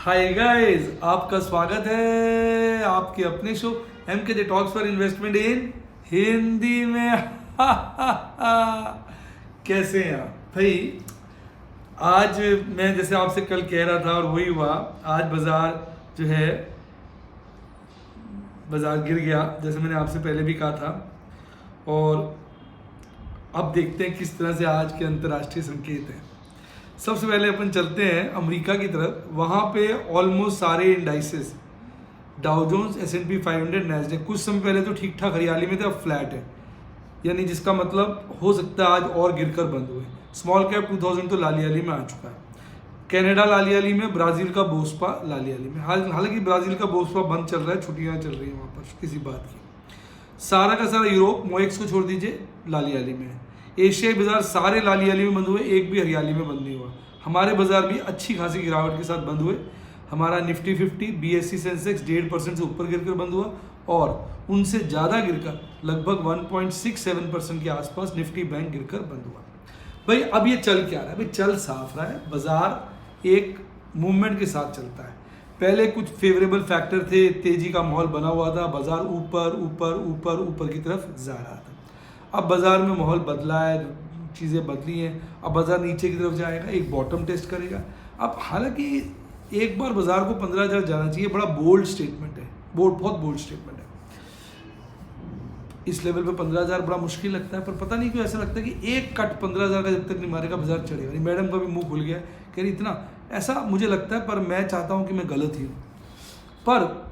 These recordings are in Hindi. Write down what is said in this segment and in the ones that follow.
हाय गाइस, आपका स्वागत है आपके अपने show MKJ talks for investment इन हिंदी में। कैसे हैं आप भाई? आज मैं जैसे आपसे कल कह रहा था और वही हुआ। आज बाजार जो है बाजार गिर गया, जैसे मैंने आपसे पहले भी कहा था। और अब देखते हैं किस तरह से आज के अंतर्राष्ट्रीय संकेत हैं। सबसे पहले अपन चलते हैं अमेरिका की तरफ। वहाँ पे ऑलमोस्ट सारे indices, Dow Jones, S&P 500, Nasdaq कुछ समय पहले तो ठीक ठाक हरियाली में थे, अब फ्लैट है। यानी जिसका मतलब हो सकता है आज और गिरकर बंद हुए। स्मॉल कैप 2000 तो लालियाली में आ चुका है। कनाडा लालियाली में, ब्राज़ील का बोस्पा लालियाली में। हालांकि ब्राज़ील का बोस्पा बंद चल रहा है, छुट्टियाँ चल रही हैं वहाँ पर किसी बात की। सारा का सारा यूरोप, मोएक्स को छोड़ दीजिए, लालियाली में है। एशियाई बाजार सारे लालियाली में बंद हुए, एक भी हरियाली में बंद नहीं हुआ। हमारे बाजार भी अच्छी खासी गिरावट के साथ बंद हुए। हमारा निफ्टी 50, BSE सेंसेक्स 1.5% से ऊपर गिरकर बंद हुआ और उनसे ज़्यादा गिरकर लगभग 1.67% के आसपास निफ्टी बैंक गिरकर बंद हुआ। भाई अब ये चल क्या रहा है? भाई चल साफ रहा है, बाजार एक मूवमेंट के साथ चलता है। पहले कुछ फेवरेबल फैक्टर थे, तेजी का माहौल बना हुआ था, बाजार ऊपर ऊपर ऊपर ऊपर की तरफ जा रहा था। अब बाजार में माहौल बदला है, चीज़ें बदली हैं। अब बाजार नीचे की तरफ जाएगा, एक बॉटम टेस्ट करेगा। अब हालांकि एक बार बाजार को 15,000 जाना चाहिए, बड़ा बोल्ड स्टेटमेंट है, बहुत बोल्ड स्टेटमेंट है। इस लेवल पे 15,000 बड़ा मुश्किल लगता है, पर पता नहीं क्यों ऐसा लगता है कि एक कट 15,000 का जब तक नहीं मारेगा बाजार चढ़ेगा नहीं। मैडम का भी मुंह खुल गया कह रही इतना, ऐसा मुझे लगता है, पर मैं चाहता हूँ कि मैं गलत ही हूँ। पर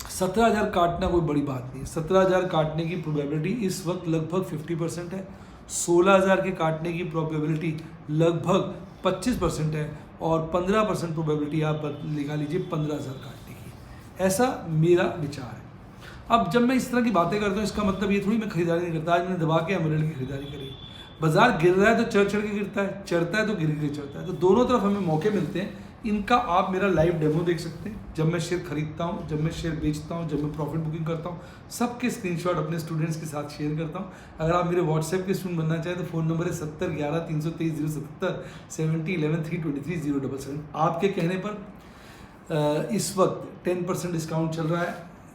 17,000 काटना कोई बड़ी बात नहीं है। 17,000 काटने की प्रोबेबिलिटी इस वक्त लगभग 50% है। 16,000 के काटने की प्रोबेबिलिटी लगभग 25% है और 15% प्रोबेबिलिटी आप लगा लीजिए 15,000 काटने की। ऐसा मेरा विचार है। अब जब मैं इस तरह की बातें करता हूँ, इसका मतलब ये थोड़ी मैं खरीदारी नहीं करता। आज मैंने दबा के एमरेल्ड की खरीदारी करी। बाजार गिर रहा है तो चढ़ के गिरता है, चढ़ता है तो गिर के चढ़ता है, तो दोनों तरफ हमें मौके मिलते हैं। इनका आप मेरा लाइव डेमो देख सकते हैं, जब मैं शेयर खरीदता हूँ, जब मैं शेयर बेचता हूँ, जब मैं प्रॉफिट बुकिंग करता हूँ, सबके स्क्रीनशॉट अपने स्टूडेंट्स के साथ शेयर करता हूँ। अगर आप मेरे व्हाट्सएप के स्टूडेंट बनना चाहें तो फ़ोन नंबर है 7011-323-077, 7011-323-077। आपके कहने पर इस वक्त 10% डिस्काउंट चल रहा है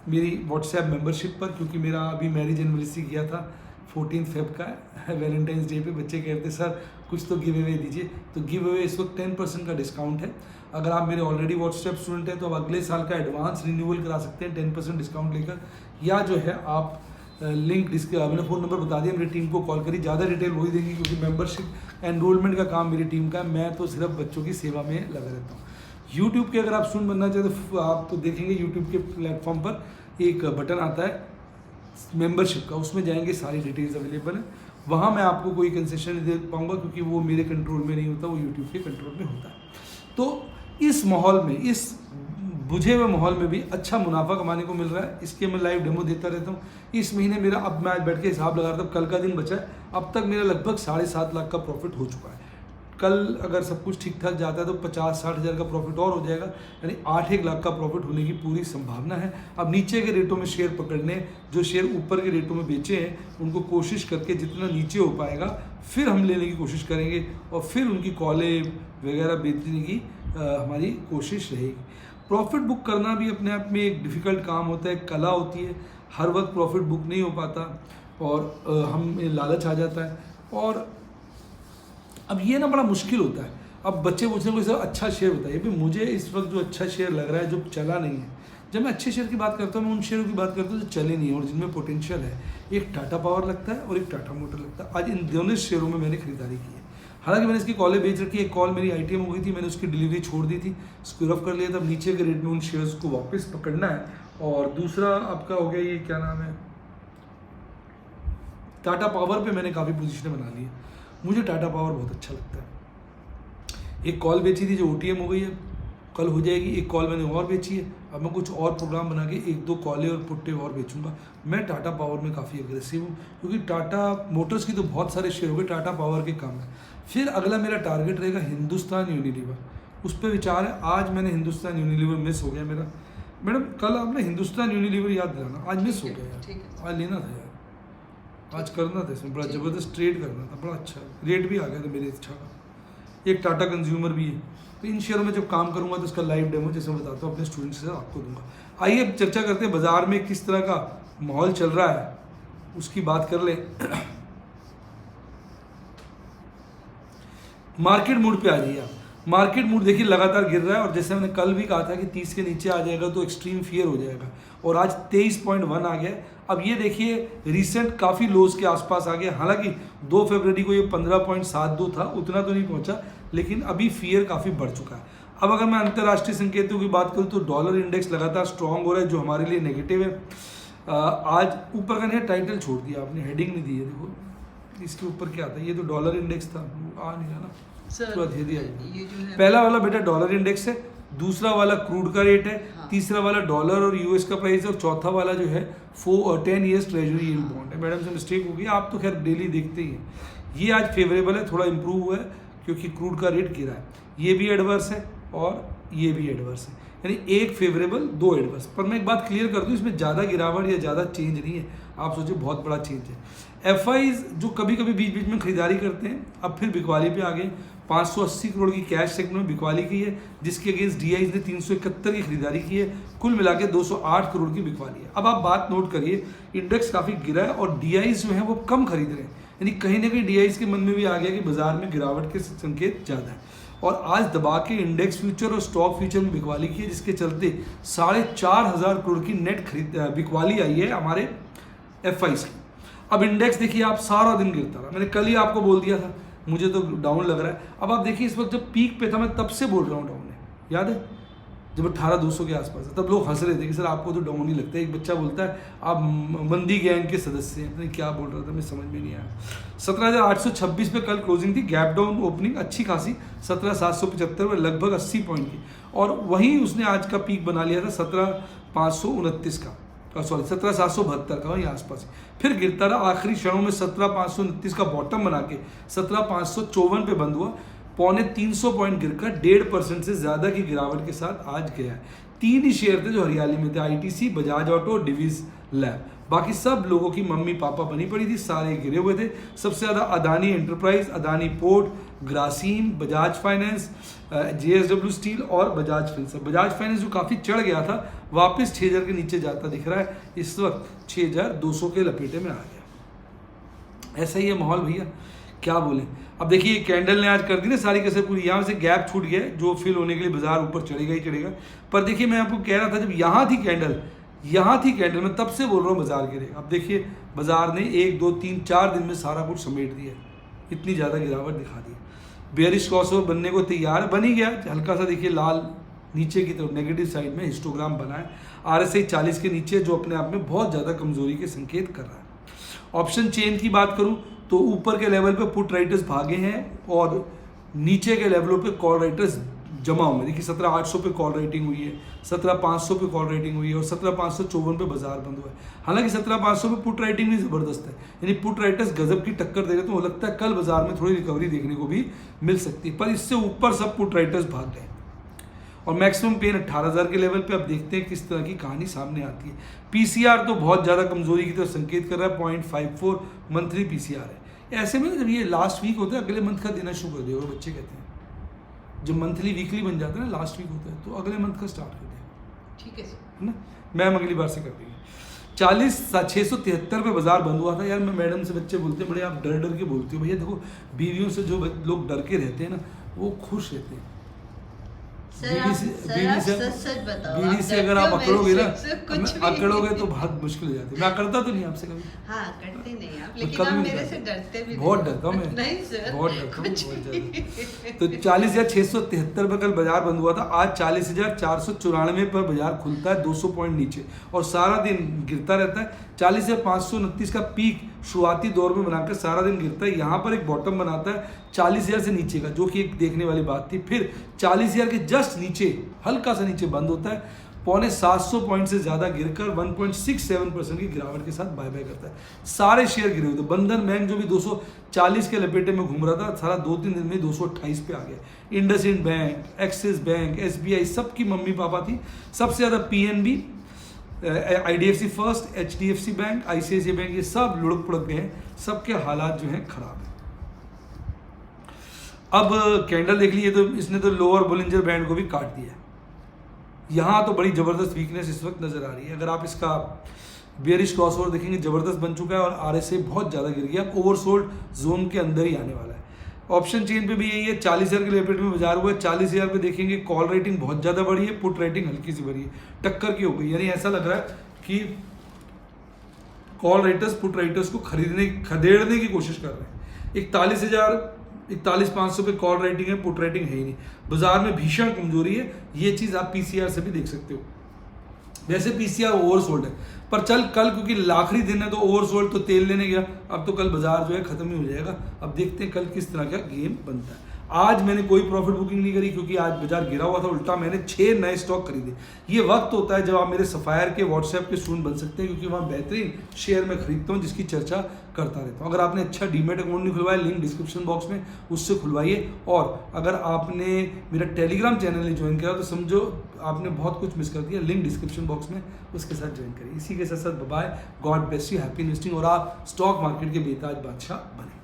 मेरी व्हाट्सएप मेंबरशिप पर, क्योंकि मेरा अभी मैरिज एनिवर्सरी किया था, 14 फेब का है, वैलेंटाइंस डे पे। बच्चे कहते सर कुछ तो गिव अवे दीजिए, तो गिव अवे इस वक्त 10% का डिस्काउंट है। अगर आप मेरे ऑलरेडी व्हाट्सएप स्टूडेंट हैं तो आप अगले साल का एडवांस रिन्यूअल करा सकते हैं 10% डिस्काउंट लेकर, या जो है आप लिंक मैंने फ़ोन नंबर बता दिया, मेरी टीम को कॉल करिए, ज़्यादा डिटेल वही देंगी, क्योंकि मेंबरशिप एनरोलमेंट का काम मेरी टीम का है। मैं तो सिर्फ बच्चों की सेवा में लगा रहता हूँ। यूट्यूब के अगर आप स्टूडेंट बनना चाहते तो आप तो देखेंगे यूट्यूब के प्लेटफॉर्म पर एक बटन आता है मेंबरशिप का, उसमें जाएंगे, सारी डिटेल्स अवेलेबल है। वहाँ मैं आपको कोई कंसेशन नहीं दे पाऊँगा, क्योंकि वो मेरे कंट्रोल में नहीं होता, वो यूट्यूब के कंट्रोल में होता है। तो इस माहौल में, इस बुझे हुए माहौल में भी अच्छा मुनाफा कमाने को मिल रहा है। इसके मैं लाइव डेमो देता रहता हूँ। इस महीने मेरा, अब मैं आज बैठ के हिसाब लगा रहा था, कल का दिन बचा है, अब तक मेरा लगभग 7.5 लाख का प्रॉफिट हो चुका है। कल अगर सब कुछ ठीक ठाक जाता है तो 50-60 हज़ार का प्रॉफिट और हो जाएगा, यानी 8-1 लाख का प्रॉफिट होने की पूरी संभावना है। अब नीचे के रेटों में शेयर पकड़ने, जो शेयर ऊपर के रेटों में बेचे हैं उनको कोशिश करके जितना नीचे हो पाएगा फिर हम लेने की कोशिश करेंगे, और फिर उनकी कॉलें वगैरह बेचने की हमारी कोशिश रहेगी। प्रॉफिट बुक करना भी अपने आप में एक डिफ़िकल्ट काम होता है, कला होती है। हर वक्त प्रॉफिट बुक नहीं हो पाता और हम लालच आ जाता है, और अब ये ना बड़ा मुश्किल होता है। अब बच्चे पूछते हैं कोई सर अच्छा शेयर बताइए। भाई मुझे इस वक्त जो अच्छा शेयर लग रहा है, जो चला नहीं है, जब मैं अच्छे शेयर की बात करता हूँ मैं उन शेयरों की बात करता हूँ जो चले नहीं है और जिनमें पोटेंशियल है। एक टाटा पावर लगता है और एक टाटा मोटर लगता है। आज इन दोनों शेयरों में मैंने खरीदारी की है। हालांकि मैंने इसकी कॉलें बेच रखी है, एक कॉल मेरी ITM हो गई थी, मैंने उसकी डिलीवरी छोड़ दी थी, स्क्वायर ऑफ कर लिया था। अब नीचे के रेट में उन शेयर्स को वापस पकड़ना है। और दूसरा आपका हो गया, ये क्या नाम है, टाटा पावर पे मैंने काफ़ी पोजीशनें बना ली है। मुझे टाटा पावर बहुत अच्छा लगता है। एक कॉल बेची थी जो OTM हो गई है, कल हो जाएगी। एक कॉल मैंने और बेची है, अब मैं कुछ और प्रोग्राम बना के 1-2 कॉलें और पुट्टे और बेचूंगा। मैं टाटा पावर में काफ़ी एग्रेसिव हूँ, क्योंकि टाटा मोटर्स की तो बहुत सारे शेयर हो गए, टाटा पावर के कम है। फिर अगला मेरा टारगेट रहेगा हिंदुस्तान यूनिलीवर, उस पर विचार है। आज मैंने हिंदुस्तान यूनिलीवर मिस हो गया मेरा। मैडम कल आपने हिंदुस्तान यूनिलीवर याद दिलाना, आज मिस हो गया यार, आज लेना था यार, आज करना था, इसमें बड़ा ज़बरदस्त ट्रेड करना था, बड़ा अच्छा रेट भी आ गया था मेरे इच्छा का। एक टाटा कंज्यूमर भी है। तो इन शेयरों में जब काम करूंगा तो इसका लाइव डेमो जैसे मैं बताता हूँ अपने स्टूडेंट्स से आपको दूंगा। आइए अब चर्चा करते हैं बाजार में किस तरह का माहौल चल रहा है, उसकी बात कर ले। मार्केट मूड पे आ जाइए आप। मार्केट मूड देखिए लगातार गिर रहा है, और जैसे मैंने कल भी कहा था कि 30 के नीचे आ जाएगा तो एक्सट्रीम फियर हो जाएगा, और आज 23.1 आ गया। अब ये देखिए रिसेंट काफ़ी लोज के आसपास आ गया। हालांकि 2 फरवरी को ये 15.72 था, उतना तो नहीं पहुंचा, लेकिन अभी फियर काफ़ी बढ़ चुका है। अब अगर मैं अंतर्राष्ट्रीय संकेतों की बात करूँ तो डॉलर इंडेक्स लगातार स्ट्रांग हो रहा है, जो हमारे लिए नेगेटिव है। आज ऊपर का नहीं टाइटल छोड़ दिया आपने, हेडिंग नहीं दी है, देखो इसके ऊपर क्या आता है। ये तो डॉलर इंडेक्स था, आ नहीं रहा ना सर, ये जो है पहला वाला बेटा डॉलर इंडेक्स है, दूसरा वाला क्रूड का रेट है, हाँ। तीसरा वाला डॉलर और यूएस का प्राइस है, और चौथा वाला जो है 10 ईयर्स ट्रेजरी यील्ड बॉन्ड है। मैडम से मिस्टेक हो गई, आप तो खैर डेली देखते ही हैं। ये आज फेवरेबल है, थोड़ा इंप्रूव हुआ है क्योंकि क्रूड का रेट गिरा है। ये भी एडवर्स है और ये भी एडवर्स है, यानी एक फेवरेबल 2 एडवर्स। पर मैं एक बात क्लियर कर दूं, इसमें ज़्यादा गिरावट या ज़्यादा चेंज नहीं है। आप सोचिए बहुत बड़ा चेंज है। एफआईज जो कभी कभी बीच बीच में खरीदारी करते हैं, अब फिर बिकवाली पे आ गए। 580 करोड़ की कैश सेगमेंट में बिकवाली की है, जिसके अगेंस्ट डीआईज ने 371 की खरीदारी की है। कुल मिला के 208 करोड़ की बिकवाली है। अब आप बात नोट करिए, इंडेक्स काफ़ी गिरा है और डीआईज जो है वो कम खरीद रहे हैं, यानी कहीं ना कहीं डीआईज के मन में भी आ गया कि बाजार में गिरावट के संकेत ज़्यादा है। और आज दबा के इंडेक्स फ्यूचर और स्टॉक फ्यूचर में बिकवाली की है, जिसके चलते 4,500 करोड़ की नेट बिकवाली आई है हमारे एफआईज की। अब इंडेक्स देखिए आप सारा दिन गिरता रहा, मैंने कल ही आपको बोल दिया था मुझे तो डाउन लग रहा है। अब आप देखिए इस वक्त जब पीक पे था, मैं तब से बोल रहा हूँ डाउन है, याद है जब 18,200 के आसपास है, तब लोग हंस रहे थे कि सर आपको तो डाउन ही लगता है। एक बच्चा बोलता है आप मंदी गैंग के सदस्य हैं, नहीं क्या बोल रहा था मैं समझ में नहीं आया। 17,826 पे कल क्लोजिंग थी, गैप डाउन ओपनिंग अच्छी खासी 17,775 में लगभग 80 पॉइंट की, और वहीं उसने आज का पीक बना लिया था 17,529 का, सॉरी 17,772 का, वहीं आसपास। फिर गिरता रहा, आखिरी क्षणों में 17,529 का बॉटम बना के 17,554 पे बंद हुआ। 350 पॉइंट गिरकर 1.5% से ज़्यादा की गिरावट के साथ आज गया है। 3 ही शेयर थे जो हरियाली में थे, ITC, Bajaj Auto, Divi's Lab. बाकी सब लोगों की मम्मी पापा बनी पड़ी थी, सारे गिरे हुए थे। सबसे ज़्यादा Adani enterprise, Adani port, Grasim, Bajaj finance, JSW steel और बजाज फिनसर्व। बजाज फाइनेंस जो काफ़ी चढ़ गया था, वापस 6,000 के नीचे जाता दिख रहा है, इस वक्त 6,200 के लपेटे में आ गया। ऐसा ही है माहौल भैया, क्या बोलें। अब देखिए कैंडल ने आज कर दी ना सारी कसर पूरी, यहाँ से गैप छूट गया जो फिल होने के लिए बाजार ऊपर चढ़ेगा ही चढ़ेगा। पर देखिए मैं आपको कह रहा था जब यहाँ थी कैंडल, मैं तब से बोल रहा हूँ बाजार गिरेगा। अब देखिए बाजार ने 1, 2, 3, 4 दिन में सारा कुछ समेट दिया, इतनी ज़्यादा गिरावट दिखा दी। बेयरिश क्रॉसओवर बनने को तैयार बन ही गया, हल्का सा देखिए लाल नीचे की तरफ नेगेटिव साइड में हिस्टोग्राम बना है। आरएसआई 40 के नीचे, जो अपने आप में बहुत ज़्यादा कमजोरी के संकेत कर रहा है। ऑप्शन चेन की बात करूं तो ऊपर के लेवल पे पुट राइटर्स भागे हैं और नीचे के लेवलों पे कॉल राइटर्स जमा हुए। देखिए 17,800 पे कॉल राइटिंग हुई है, 17,500 पे कॉल राइटिंग हुई है और 17,554 पे बाजार बंद हुआ है। हालांकि 17,500 पे पुट राइटिंग भी ज़बरदस्त है, यानी पुट राइटर्स गजब की टक्कर दे रहे, तो लगता है कल बाजार में थोड़ी रिकवरी देखने को भी मिल सकती है। पर इससे ऊपर सब पुट राइटर्स भाग गए और मैक्सिमम पेन 18,000 के लेवल पे। अब देखते हैं किस तरह की कहानी सामने आती है। पीसीआर तो बहुत ज़्यादा कमजोरी की तरफ संकेत कर रहा है, 0.54 मंथली पीसीआर है। ऐसे में जब ये लास्ट वीक होता है अगले मंथ का देना शुरू कर देगा, बच्चे कहते हैं जब मंथली वीकली बन जाता है ना, लास्ट वीक होता है तो अगले मंथ का स्टार्ट कर देगा, ठीक है है ना। मैम अगली बार से कर देंगे। 40,673 पे बाजार बंद हुआ था। यार मैं मैडम से बच्चे बोलते हैं बड़े आप डर डर के बोलते हो, भैया देखो बीवियों से जो लोग डर के रहते हैं ना वो खुश रहते हैं। बीवी से अगर आप अकड़ोगे ना, अकड़ोगे तो बहुत मुश्किल हो जाती है। मैं अकड़ता तो नहीं आपसे कभी, हाँ करते नहीं आप, लेकिन आप मेरे से डरते भी बहुत डरता हूँ मैं, नहीं सर, बहुत डरता हूँ बहुत ज़्यादा। तो 40,673 पर कल बाजार बंद हुआ था। आज 40,494 पर बाजार खुलता है, 200 पॉइंट नीचे, और सारा दिन गिरता रहता है। 40,529 का पीक शुरुआती दौर में बनाकर सारा दिन गिरता है। यहाँ पर एक बॉटम बनाता है 40,000 से नीचे का, जो कि एक देखने वाली बात थी। फिर 40,000 के जस्ट नीचे, हल्का सा नीचे बंद होता है, 750 पॉइंट से ज़्यादा गिरकर 1.67% की गिरावट के साथ बाय बाय करता है। सारे शेयर गिरे हुए थे। बंधन बैंक जो भी 240 के लपेटे में घूम रहा था, सारा 2-3 दिन में 228 पे आ गया। IndusInd bank, axis bank, SBI सबकी मम्मी पापा थी। सबसे ज़्यादा PNB, IDFC first, HDFC bank, ICICI bank, ये सब लुढ़क पुढ़क गए हैं। सबके हालात जो हैं खराब है। अब कैंडल देख लीजिए तो इसने तो लोअर बोलिंजर बैंड को भी काट दिया है। यहाँ तो बड़ी ज़बरदस्त वीकनेस इस वक्त नज़र आ रही है। अगर आप इसका बेयरिश क्रॉसओवर देखेंगे ज़बरदस्त बन चुका है और आरएसए बहुत ज़्यादा गिर गया, ओवरसोल्ड जोन के अंदर ही आने वाला है। ऑप्शन चेन पे भी यही है, 40,000 के लेवल में बाजार हुआ है। 40,000 पे देखेंगे कॉल रेटिंग बहुत ज़्यादा बढ़ी है, पुट रेटिंग हल्की सी बढ़ी है, टक्कर की हो गई। यानी ऐसा लग रहा है कि कॉल राइटर्स पुट राइटर्स को खदेड़ने की कोशिश कर रहे हैं। 41,500 पे कॉल रेटिंग है, पुट रेटिंग है ही नहीं। बाजार में भीषण कमजोरी है, ये चीज़ आप पीसीआर से भी देख सकते हो। वैसे पीसीआर ओवरसोल्ड है, पर कल क्योंकि आखिरी दिन है तो ओवरसोल्ड तो तेल लेने गया, अब तो कल बाजार जो है खत्म ही हो जाएगा। अब देखते हैं कल किस तरह का गेम बनता है। आज मैंने कोई प्रॉफिट बुकिंग नहीं करी क्योंकि आज बाजार गिरा हुआ था, उल्टा मैंने 6 नए स्टॉक खरीदे। ये वक्त होता है जब आप मेरे सफायर के व्हाट्सएप के स्टूडेंट बन सकते हैं, क्योंकि वहाँ बेहतरीन शेयर में खरीदता हूँ जिसकी चर्चा करता रहता हूँ। अगर आपने अच्छा डीमेट अकाउंट नहीं खुलवाया, लिंक डिस्क्रिप्शन बॉक्स में, उससे खुलवाइए। और अगर आपने मेरा टेलीग्राम चैनल नहीं ज्वाइन करा तो समझो आपने बहुत कुछ मिस कर दिया। लिंक डिस्क्रिप्शन बॉक्स में, उसके साथ ज्वाइन करिए। इसी के साथ साथ bye, god bless you, happy investing, और आप स्टॉक मार्केट के बेताज बादशाह बने।